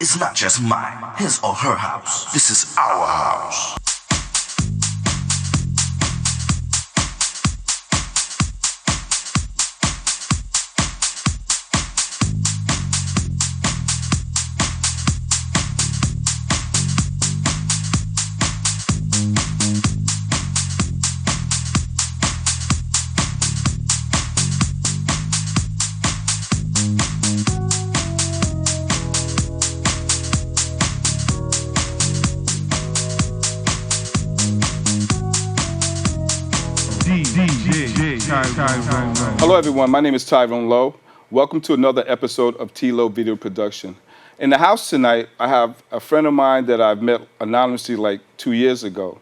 It's not just mine, his or her house. This is our house. Hello everyone, my name is Tyrone Lowe. Welcome to another episode of T-Lo Video Production. In the house tonight, I have a friend of mine that I've met anonymously like 2 years ago.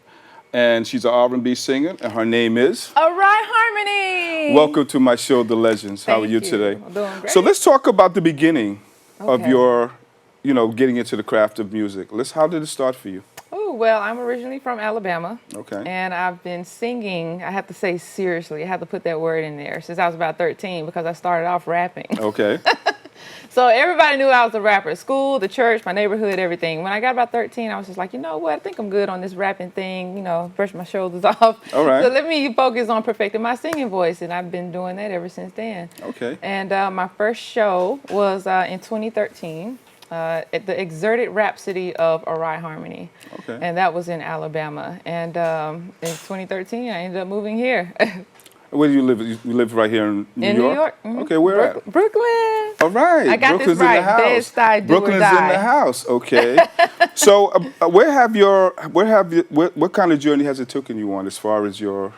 And she's an R&B singer, and her name is? Arye Harmony. Welcome to my show, The Legends. How are you today? I'm doing great. So let's talk about the beginning of your, getting into the craft of music. How did it start for you? Oh, well, I'm originally from Alabama. Okay. And I've been singing, I have to say seriously, I have to put that word in there, since I was about 13 because I started off rapping. Okay. So everybody knew I was a rapper. School, the church, my neighborhood, everything. When I got about 13, I was just like, you know what, I think I'm good on this rapping thing, brush my shoulders off. All right. So let me focus on perfecting my singing voice, and I've been doing that ever since then. Okay. And my first show was in 2013. At the Exerted Rhapsody of Arye Harmony. Okay. And that was in Alabama. And in 2013, I ended up moving here. Where do you live? You live right here in New York? New York. Mm-hmm. Okay, where at? Brooklyn. All right. I got Brooklyn's this right. in the house. Bed-Stuy, do or Brooklyn's die. in the house. Okay. So, what kind of journey has it taken you on as far as your,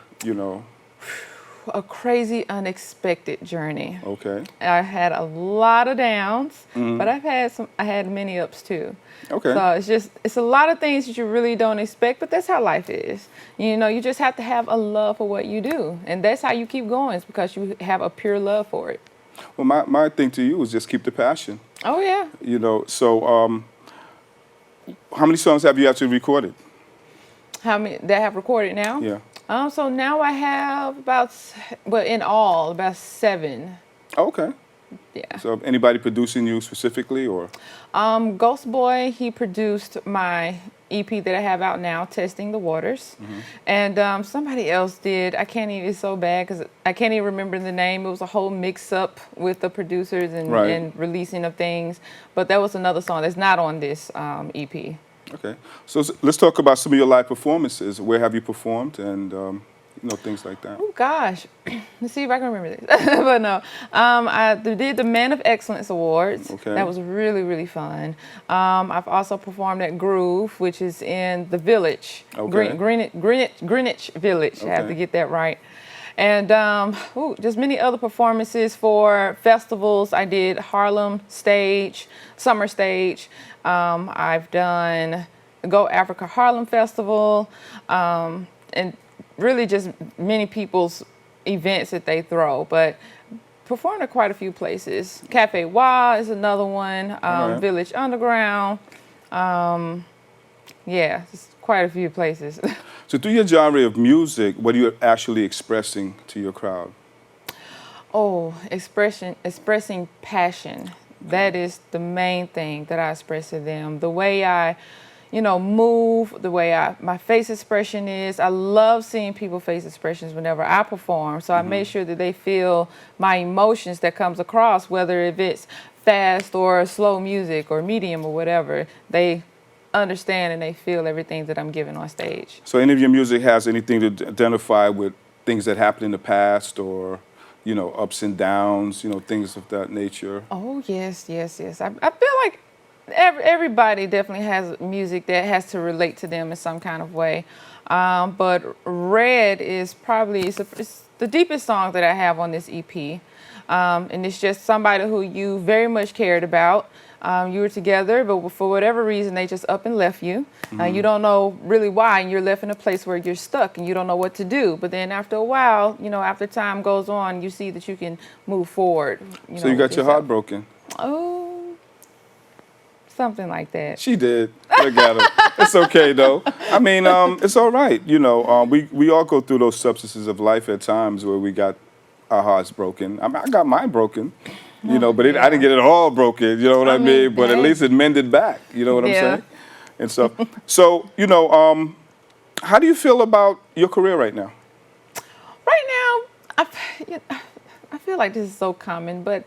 A crazy, unexpected journey. Okay. I had a lot of downs, but I had many ups too. Okay. So it's a lot of things that you really don't expect, but that's how life is. You just have to have a love for what you do, and that's how you keep going. It's because you have a pure love for it. Well, my thing to you is just keep the passion. Oh yeah. So how many songs have you actually recorded? How many that I have recorded now? Yeah. So now I have in all, about 7. Okay. Yeah. So anybody producing you specifically, or? Ghost Boy, he produced my EP that I have out now, Testing the Waters. Mm-hmm. And somebody else did. It's so bad because I can't even remember the name. It was a whole mix-up with the producers and releasing of things. But that was another song that's not on this EP. Okay. So let's talk about some of your live performances. Where have you performed, and things like that. Oh gosh, let's see if I can remember this. But no, I did the Man of Excellence Awards. Okay. That was really, really fun. I've also performed at Groove, which is in the Village, Okay. Greenwich Village. I have Okay. to get that right. And just many other performances for festivals. I did Harlem Stage, Summer Stage. I've done Go Africa Harlem Festival, and really just many people's events that they throw, but performed at quite a few places. Cafe Wa is another one, right. Village Underground. Just quite a few places. So through your genre of music, what are you actually expressing to your crowd? Oh, expressing passion. That is the main thing that I express to them. The way I, move, the way my face expression is. I love seeing people's face expressions whenever I perform. So I make sure that they feel my emotions that comes across, whether if it's fast or slow music or medium or whatever. They understand and they feel everything that I'm giving on stage. So any of your music has anything to identify with things that happened in the past, or ups and downs, things of that nature? Oh, yes. I feel like everybody definitely has music that has to relate to them in some kind of way. But Red is probably it's the deepest song that I have on this EP. And it's just somebody who you very much cared about. You were together, but for whatever reason, they just up and left you. You don't know really why, and you're left in a place where you're stuck and you don't know what to do. But then after a while, after time goes on, you see that you can move forward. So you got your heart broken? Oh, something like that. She did. I got it. It's okay, though. I mean, it's all right. We all go through those substances of life at times where we got our hearts broken. I got mine broken. But I didn't get it all broken, you know what I mean? But at hey. least it mended back, you know what I'm Yeah. saying? And stuff. So, how do you feel about your career right now? Right now, I feel like this is so common, but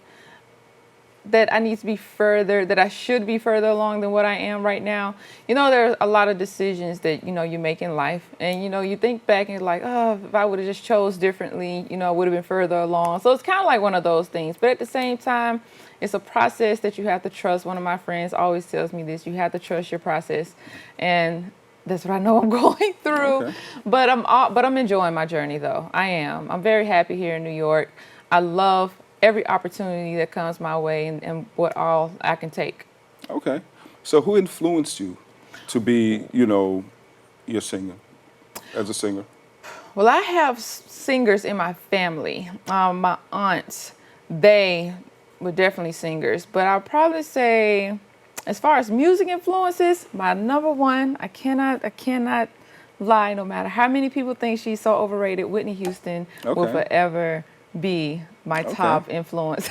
that I need to be further, that I should be further along than what I am right now. There are a lot of decisions that, you make in life. And, you think back and you're like, oh, if I would have just chose differently, I would have been further along. So it's kind of like one of those things. But at the same time, it's a process that you have to trust. One of my friends always tells me this, you have to trust your process. And that's what I know I'm going through. Okay. But I'm enjoying my journey, though. I am. I'm very happy here in New York. I love every opportunity that comes my way and what all I can take. Okay. So who influenced you to be, your singer, as a singer? Well, I have singers in my family. My aunts, they were definitely singers. But I'll probably say, as far as music influences, my number one, I cannot lie, no matter how many people think she's so overrated, Whitney Houston will forever be my top influencer.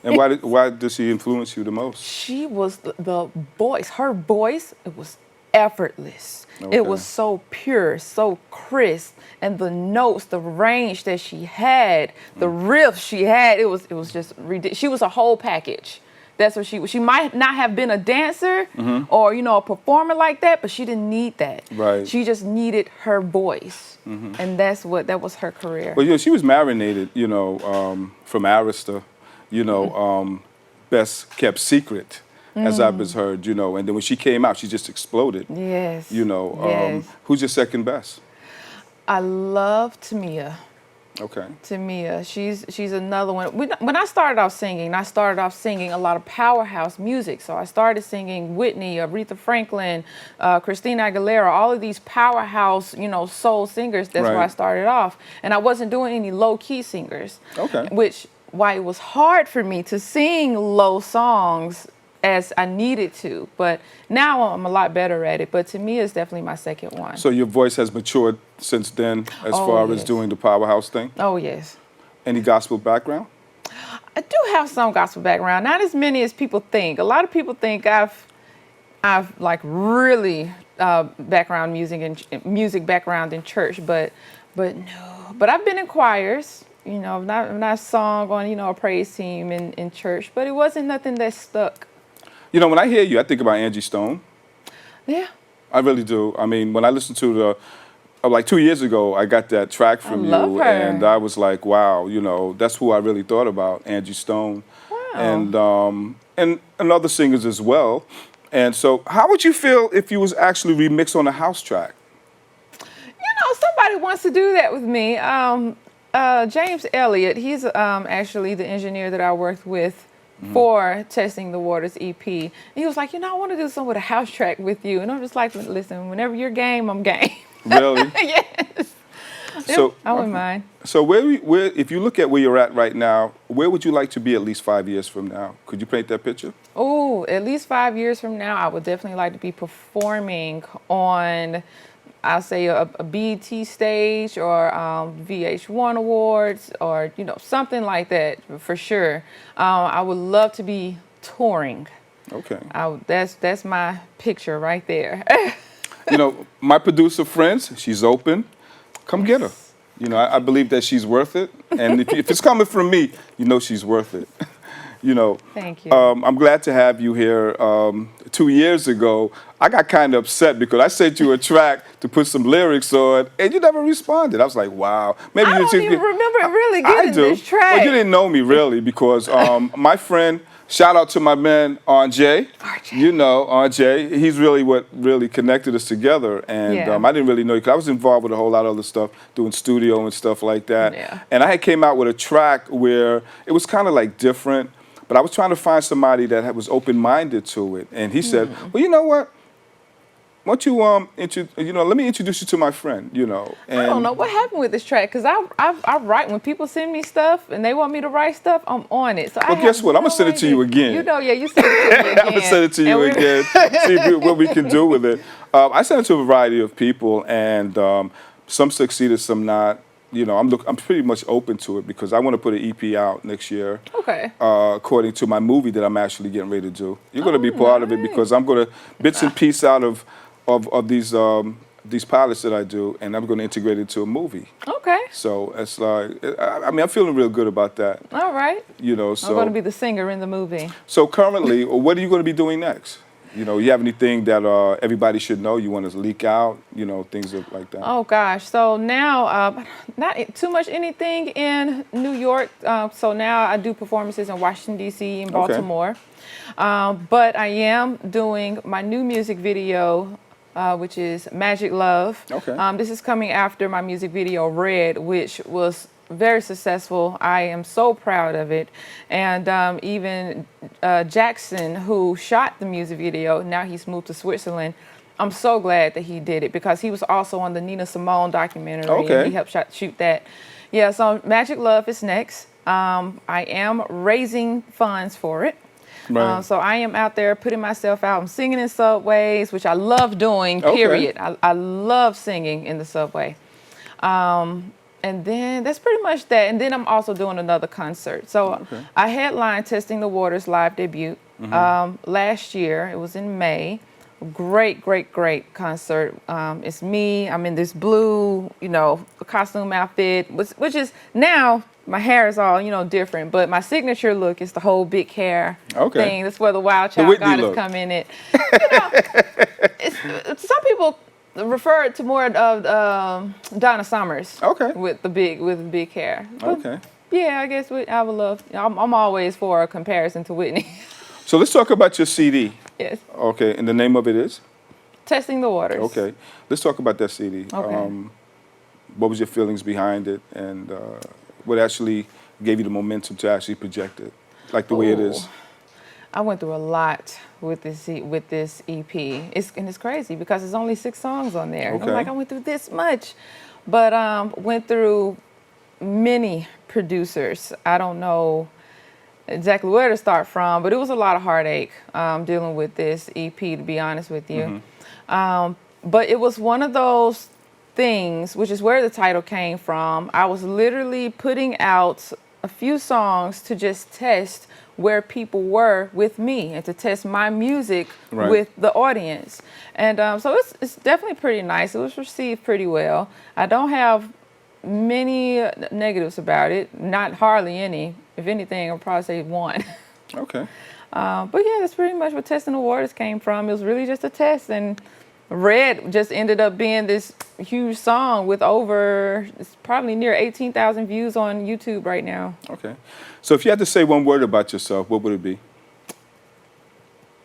And why does she influence you the most? She was the voice. Her voice, it was effortless. Okay. It was so pure, so crisp, and the notes, the range that she had, the riffs she had, it was just ridiculous. She was a whole package. That's what she was. She might not have been a dancer or, a performer like that, but she didn't need that. Right. She just needed her voice. And that was her career. Well, she was marinated, from Arista, best kept secret, as I've heard, and then when she came out, she just exploded. Yes. Yes. Who's your second best? I love Tamia. Okay. Tamia, she's another one. When I started off singing a lot of powerhouse music. So I started singing Whitney, Aretha Franklin, Christina Aguilera, all of these powerhouse, soul singers. That's where I started off. And I wasn't doing any low-key singers. Okay. Why it was hard for me to sing low songs as I needed to. But now I'm a lot better at it. But Tamia is definitely my second one. So your voice has matured since then as far as doing the powerhouse thing? Oh, yes. Any gospel background? I do have some gospel background. Not as many as people think. A lot of people think I've like really background music background in church, but no. But I've been in choirs. I've not sung on a praise team in church, but it wasn't nothing that stuck. When I hear you, I think about Angie Stone. Yeah. I really do. I mean, when I listened to like 2 years ago, I got that track from you, love her. And I was like, wow, that's who I really thought about, Angie Stone. Wow. And other singers as well. And so how would you feel if you was actually remixed on a house track? Somebody wants to do that with me. James Elliott, he's actually the engineer that I worked with for Testing the Waters EP. And he was like, I want to do something with a house track with you. And I'm just like, listen, whenever you're game, I'm game. Really? Yes. So I wouldn't mind. So where, if you look at where you're at right now, where would you like to be at least 5 years from now? Could you paint that picture? Oh, at least 5 years from now, I would definitely like to be performing on, I'll say a BET stage or VH1 Awards or, something like that for sure. I would love to be touring. Okay. That's my picture right there. My producer friends, she's open. Come get her. I believe that she's worth it. And if it's coming from me, she's worth it. Thank you. I'm glad to have you here. 2 years ago, I got kind of upset because I sent you a track to put some lyrics on, and you never responded. I was like, wow. Maybe I don't even remember really getting this track. Well, you didn't know me really because my friend, shout out to my man, Arye. Arye, he's really what really connected us together. And I didn't really know you because I was involved with a whole lot of other stuff, doing studio and stuff like that. Yeah. And I had came out with a track where it was kind of like different. But I was trying to find somebody that was open-minded to it, and he said, "Well, you know what? Why don't you let me introduce you to my friend, And I don't know what happened with this track because I write when people send me stuff and they want me to write stuff. I'm on it. So guess what? I'm gonna send it to you again. You send it to me again. I'm gonna send it to you again. See what we can do with it. I sent it to a variety of people, and some succeeded, some not. I'm pretty much open to it because I want to put an EP out next year. Okay. According to my movie that I'm actually getting ready to do. You're going to be part of it because I'm going to bits and pieces out of these pilots that I do, and I'm going to integrate it into a movie. Okay. So it's like, I'm feeling real good about that. All right. So I'm going to be the singer in the movie. So currently, what are you going to be doing next? You have anything that everybody should know? You want to leak out? Things like that. Oh gosh. So now, not too much anything in New York. So now I do performances in Washington D.C. and Baltimore. But I am doing my new music video, which is Magic Love. Okay. This is coming after my music video Red, which was very successful. I am so proud of it. And even Jackson, who shot the music video, now he's moved to Switzerland. I'm so glad that he did it because he was also on the Nina Simone documentary. Okay. And he helped shoot that. Yeah, so Magic Love is next. I am raising funds for it. Right. So I am out there putting myself out. I'm singing in subways, which I love doing, period. I love singing in the subway. And then that's pretty much that. And then I'm also doing another concert. So I headlined Testing the Waters live debut last year. It was in May. Great, great, great concert. It's me. I'm in this blue, costume outfit, which is now my hair is all, different. But my signature look is the whole big hair thing. That's where the wild child goddess come in it. Some people refer to more of Donna Summers. Okay. With the big hair. Okay. Yeah, I guess I would love. I'm always for a comparison to Whitney. So let's talk about your CD. Yes. Okay, and the name of it is? Testing the Waters. Okay, let's talk about that CD. Okay. What was your feelings behind it, and what actually gave you the momentum to actually project it, like the way it is? I went through a lot with this EP. It's crazy because there's only 6 songs on there. Okay. I'm like, I went through this much, but went through many producers. I don't know exactly where to start from, but it was a lot of heartache dealing with this EP, to be honest with you. But it was one of those things, which is where the title came from. I was literally putting out a few songs to just test where people were with me and to test my music with the audience. And so it's definitely pretty nice. It was received pretty well. I don't have many negatives about it, not hardly any. If anything, I'll probably say 1. Okay. But yeah, that's pretty much what Testing the Waters came from. It was really just a test, and Red just ended up being this huge song with it's probably near 18,000 views on YouTube right now. Okay. So if you had to say one word about yourself, what would it be?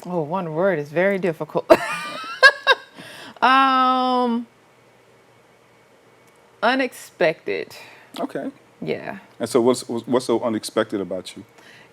Oh, one word is very difficult. Unexpected. Okay. Yeah. And so what's so unexpected about you?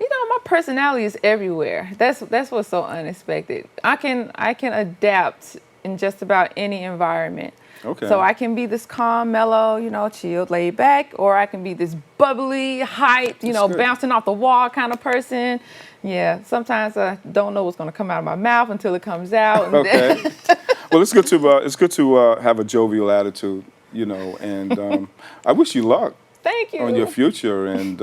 My personality is everywhere. That's what's so unexpected. I can adapt in just about any environment. Okay. So I can be this calm, mellow, chilled, laid back, or I can be this bubbly, hyped, bouncing off the wall kind of person. Yeah. Sometimes I don't know what's going to come out of my mouth until it comes out. Okay. Well, it's good to have a jovial attitude, and I wish you luck. Thank you. On your future, and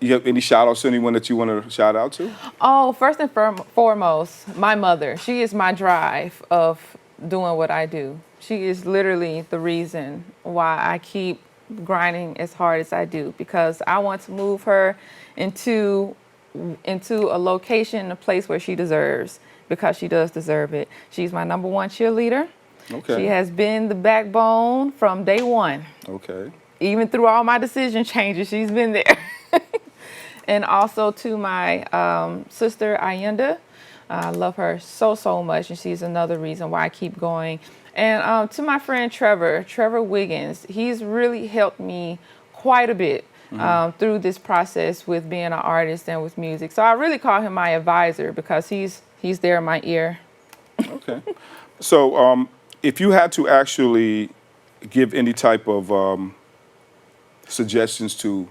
you have any shout outs to anyone that you want to shout out to? Oh, first and foremost, my mother. She is my drive of doing what I do. She is literally the reason why I keep grinding as hard as I do, because I want to move her into a location, a place where she deserves, because she does deserve it. She's my number 1 cheerleader. Okay. She has been the backbone from day 1. Okay. Even through all my decision changes, she's been there. And also to my sister, Ayenda. I love her so, so much, and she's another reason why I keep going. And to my friend Trevor Wiggins, he's really helped me quite a bit through this process with being an artist and with music. So I really call him my advisor because he's there in my ear. Okay. So if you had to actually give any type of suggestions to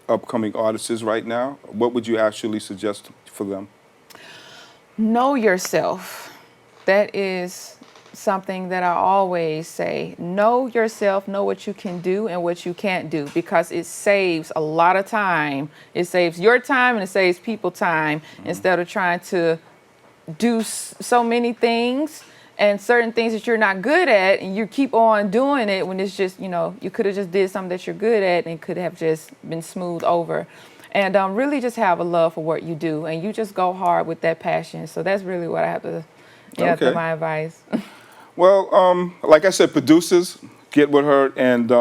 upcoming artists right now, what would you actually suggest for them? Know yourself. That is something that I always say: know yourself, know what you can do and what you can't do, because it saves a lot of time. It saves your time and it saves people time, instead of trying to do so many things and certain things that you're not good at, and you keep on doing it when it's just, you could have just did something that you're good at and it could have just been smoothed over. And really just have a love for what you do, and you just go hard with that passion. So that's really what I have to, Okay. my advice. Well, like I said, producers, get with her and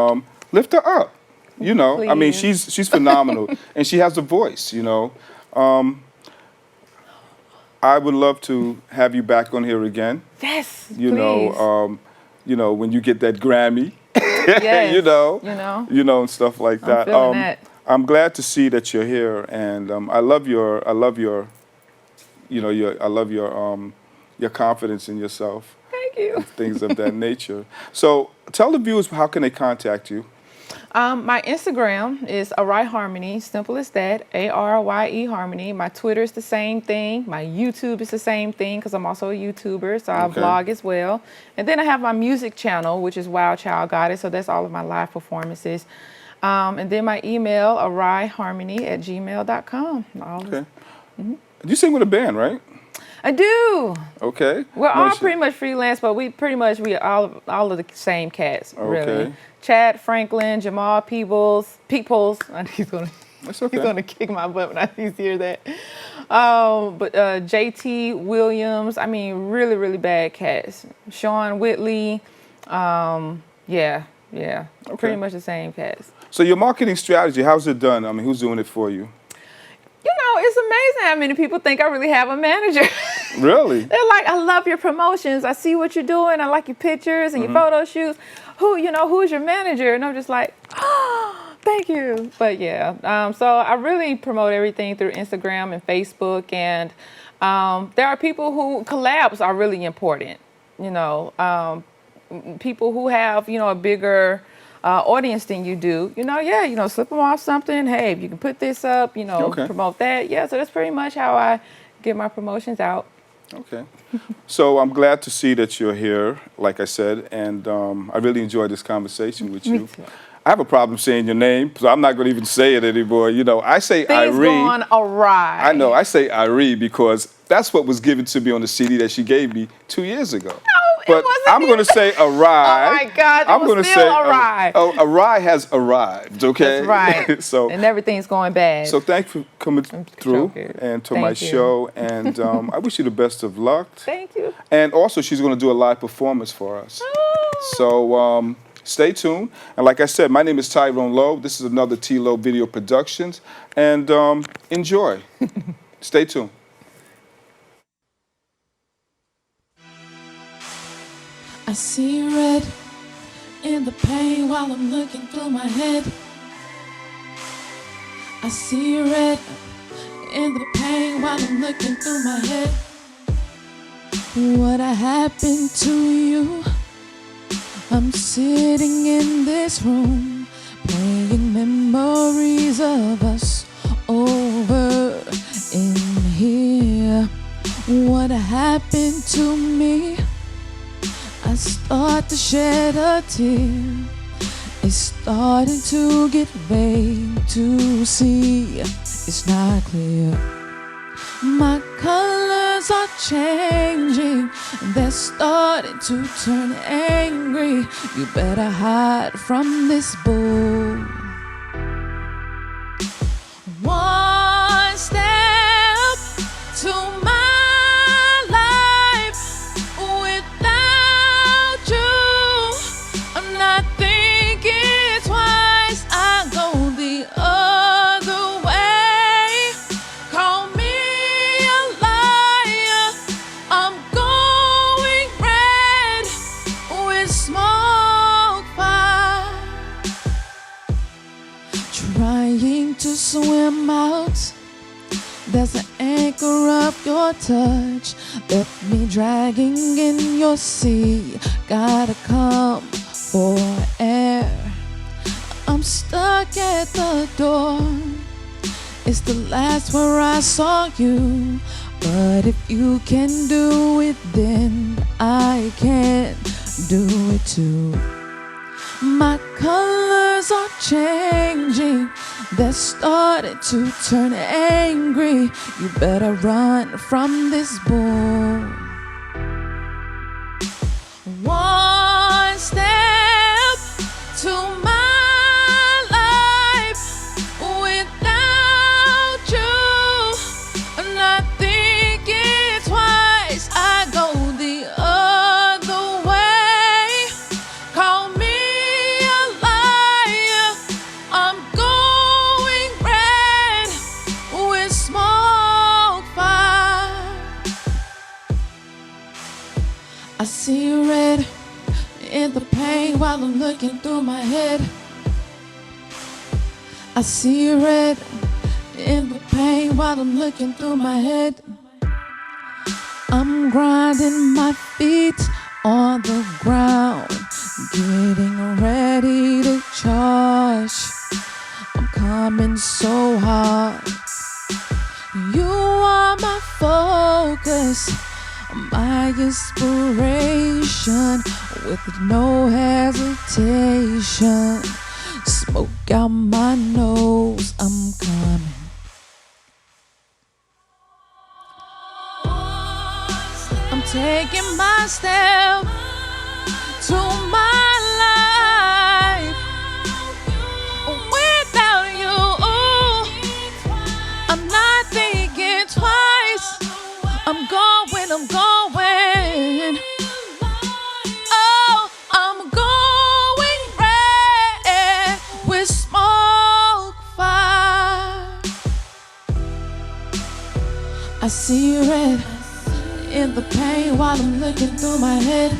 lift her up. I mean, Please. she's phenomenal, and she has a voice. I would love to have you back on here again. Yes, You please. know, when you get that Grammy, Yes, and stuff like that. feeling that. I'm glad to see that you're here, and I love your your confidence in yourself, Thank you. things of that nature. So tell the viewers, how can they contact you? My Instagram is Arye Harmony, simple as that, ARYE Harmony. My Twitter is the same thing. My YouTube is the same thing, because I'm also a YouTuber, so I Okay. vlog as well. And then I have my music channel, which is Wild Child Goddess, so that's all of my live performances. And then my email, aryeharmony@gmail.com. Okay. You sing with a band, right? I do. Okay. We're all Nice. pretty much freelance, but we all of the same cats, really. Okay. Chad Franklin, Jamal Peoples. He's gonna That's okay. he's gonna kick my butt when he hears that. But JT Williams. I mean, really, really bad cats. Sean Whitley. Yeah. Pretty much the same cats. So your marketing strategy, how's it done? I mean, who's doing it for you? It's amazing how many people think I really have a manager. Really? They're like, I love your promotions. I see what you're doing. I like your pictures and your photo shoots. Who's your manager? And I'm just like, oh, thank you. But yeah, so I really promote everything through Instagram and Facebook. And there are people who collabs are really important. People who have, a bigger audience than you do, slip them off something. Hey, if you can put this up, Okay. promote that. Yeah, so that's pretty much how I get my promotions out. Okay. So I'm glad to see that you're here, like I said, and I really enjoyed this conversation with you. Me too. I have a problem saying your name, so I'm not going to even say it anymore. I say Things Arye. going awry. I know, I say Arye because that's what was given to me on the CD that she gave me 2 years ago. it But wasn't I'm going to say Arye. Oh my God, it was gonna still awry. Arye has arrived, okay? That's right. So and everything's going bad. So thanks for coming through joking. and to Thank my you. show, and I wish you the best of luck. Thank you. And also, she's going to do a live performance for us. So stay tuned. And like I said, my name is Tyrone Lowe. This is another T Lowe Video Productions, and enjoy. Stay tuned. I see red in the pain while I'm looking through my head. I see red in the pain while I'm looking through my head. What happened to you? I'm sitting in this room, playing memories of us over in here. What happened to me? I start to shed a tear. It's starting to get vague to see. It's not clear. My colors are changing. They're starting to turn angry. You better hide from this bull. One step to my life without you. I'm not thinking twice. I go the other way. Call me a liar. I'm going red with smoke fire. Trying to swim out. There's an anchor of your touch, left me dragging in your sea. Gotta come for air. I'm stuck at the door. It's the last where I saw you. But if you can do it, then I can do it too. My colors are changing, they're starting to turn angry. You better run from this bull. One step to my life without you, not thinking twice. I go the other way. Call me a liar. I'm going red with smoke fire. I see red in the pain while I'm looking through my head. I see red in the pain while I'm looking through my head. I'm grinding my feet on the ground, getting ready to charge. I'm coming so hard. You are my focus, my inspiration, with no hesitation. Smoke out my nose, I'm coming. I'm taking my step to my life. Without you, I'm not thinking twice. I'm going, I'm going. Oh, I'm going red with smoke fire. I see red in the pain while I'm looking through my head.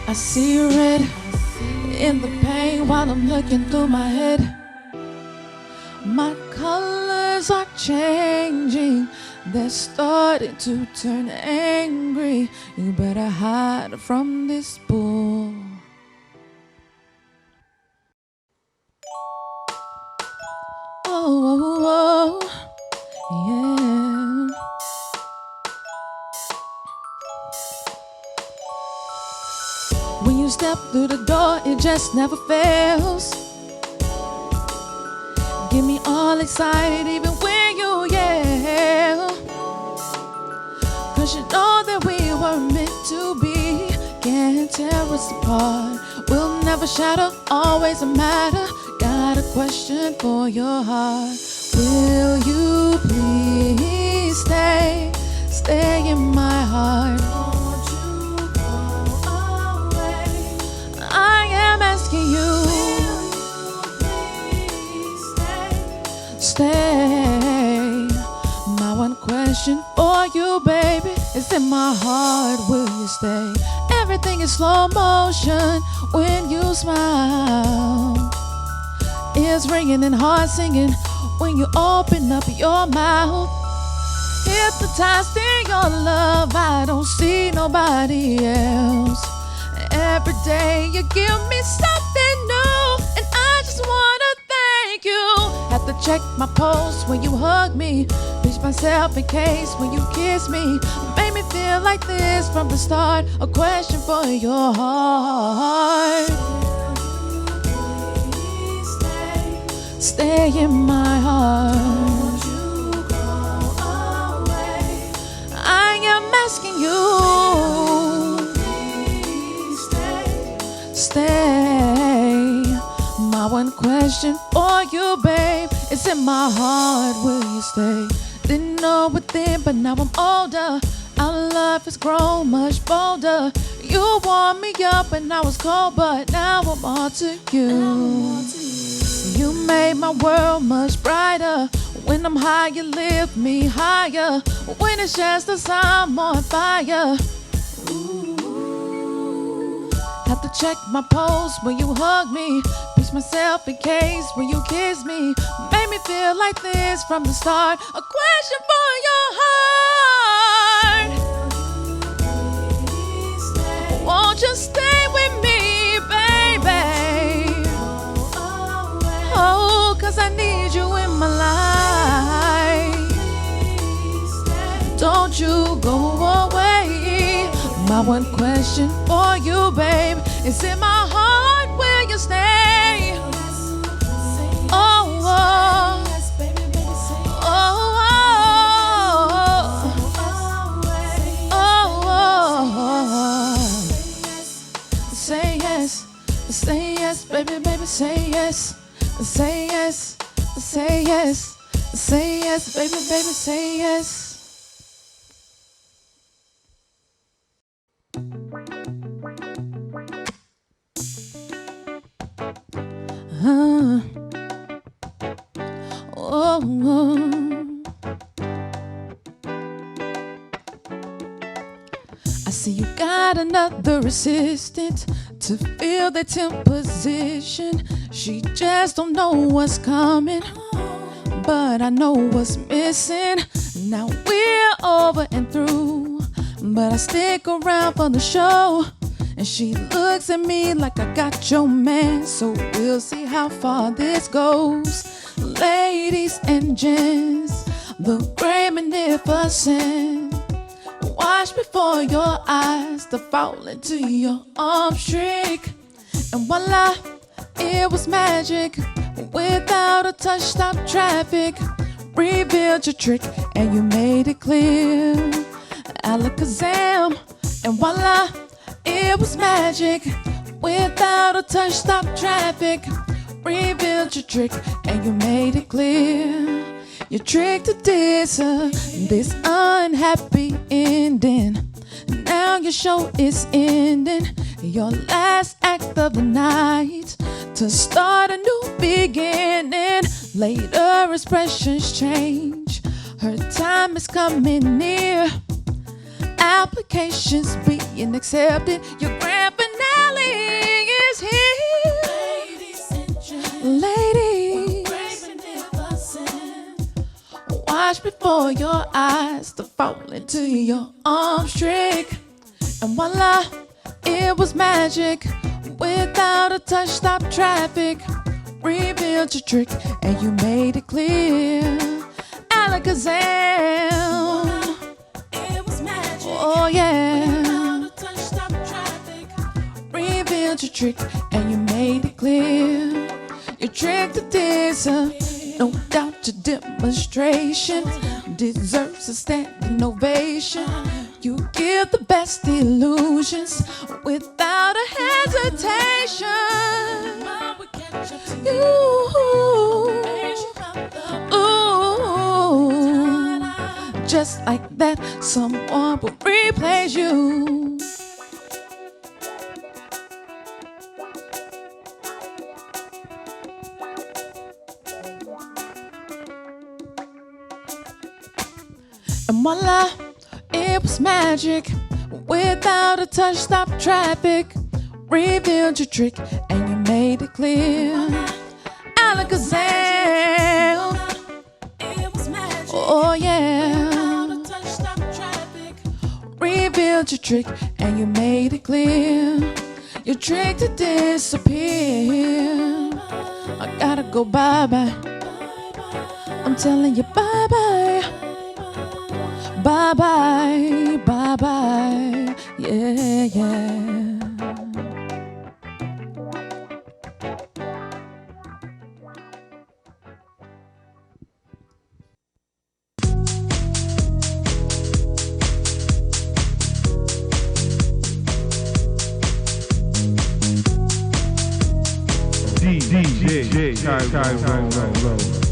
I see red in the pain while I'm looking through my head. My colors are changing, they're starting to turn angry. You better hide from this bull. Oh, yeah. When you step through the door, it just never fails. Get me all excited even when you yell. Cause you know that we were meant to be. Can't tear us apart. We'll never shatter, always a matter. Got a question for your heart. Will you please stay? Stay in my heart. Won't you go away? I am asking you. Stay. My one question for you, baby, is in my heart, will you stay? Everything is slow motion when you smile. Ears ringing and heart singing when you open up your mouth. Hypnotized in your love, I don't see nobody else. Every day you give me something new, and I just wanna thank you. Have to check my pulse when you hug me, pinch myself in case when you kiss me. Made me feel like this from the start. A question for your heart. Stay in my heart. Won't you go away? I am asking you. Stay. My one question for you, babe, is in my heart, will you stay? Didn't know it then, but now I'm older. Our love has grown much bolder. You warmed me up when I was cold, but now I'm all to you. You made my world much brighter. When I'm high, you lift me higher. When it's just us, I'm on fire. Ooh. Have to check my pulse when you hug me, pinch myself in case when you kiss me. Made me feel like this from the start. A question for your heart. Won't you stay with me, baby? Oh, cause I need you in my life. Don't you go away. My one question for you, babe, is in my heart, will you stay? Oh, oh, oh, oh, oh, say yes, baby, baby, say yes, say yes, say yes, say yes, baby, baby, say yes. Oh, I see you got another assistant to fill that temp position. She just don't know what's coming, but I know what's missing. Now we're over and through, but I stick around for the show. And she looks at me like I got your man, so we'll see how far this goes. Ladies and gents, the great magnificent, watch before your eyes to fall into your arms trick. And voila, it was magic. Without a touch, stop traffic. Revealed your trick and you made it clear. Alakazam, and voila, it was magic. Without a touch, stop traffic. Revealed your trick and you made it clear. You tricked to this unhappy ending. Now your show is ending. Your last act of the night to start a new beginning. Later expressions change. Her time is coming near. Applications being accepted. Your grand finale is here. Ladies and gentlemen, ladies, watch before your eyes to fall into your arms trick. And voila, it was magic. Without a touch, stop traffic. Revealed your trick and you made it clear. Alakazam, it was magic. Oh yeah. Without a touch, stop traffic. Revealed your trick and you made it clear. Your trick to this, no doubt your demonstration deserves a standing ovation. You give the best illusions without a hesitation. Ooh, just like that, someone will replace you. And voila, it was magic. Without a touch, stop traffic. Revealed your trick and you made it clear. Alakazam, it was magic. Oh yeah. Without a touch, stop traffic. Revealed your trick and you made it clear. Your trick to disappear. I gotta go bye-bye. I'm telling you bye-bye. Bye-bye, bye-bye, yeah, yeah. DJ Tyrone Lowe.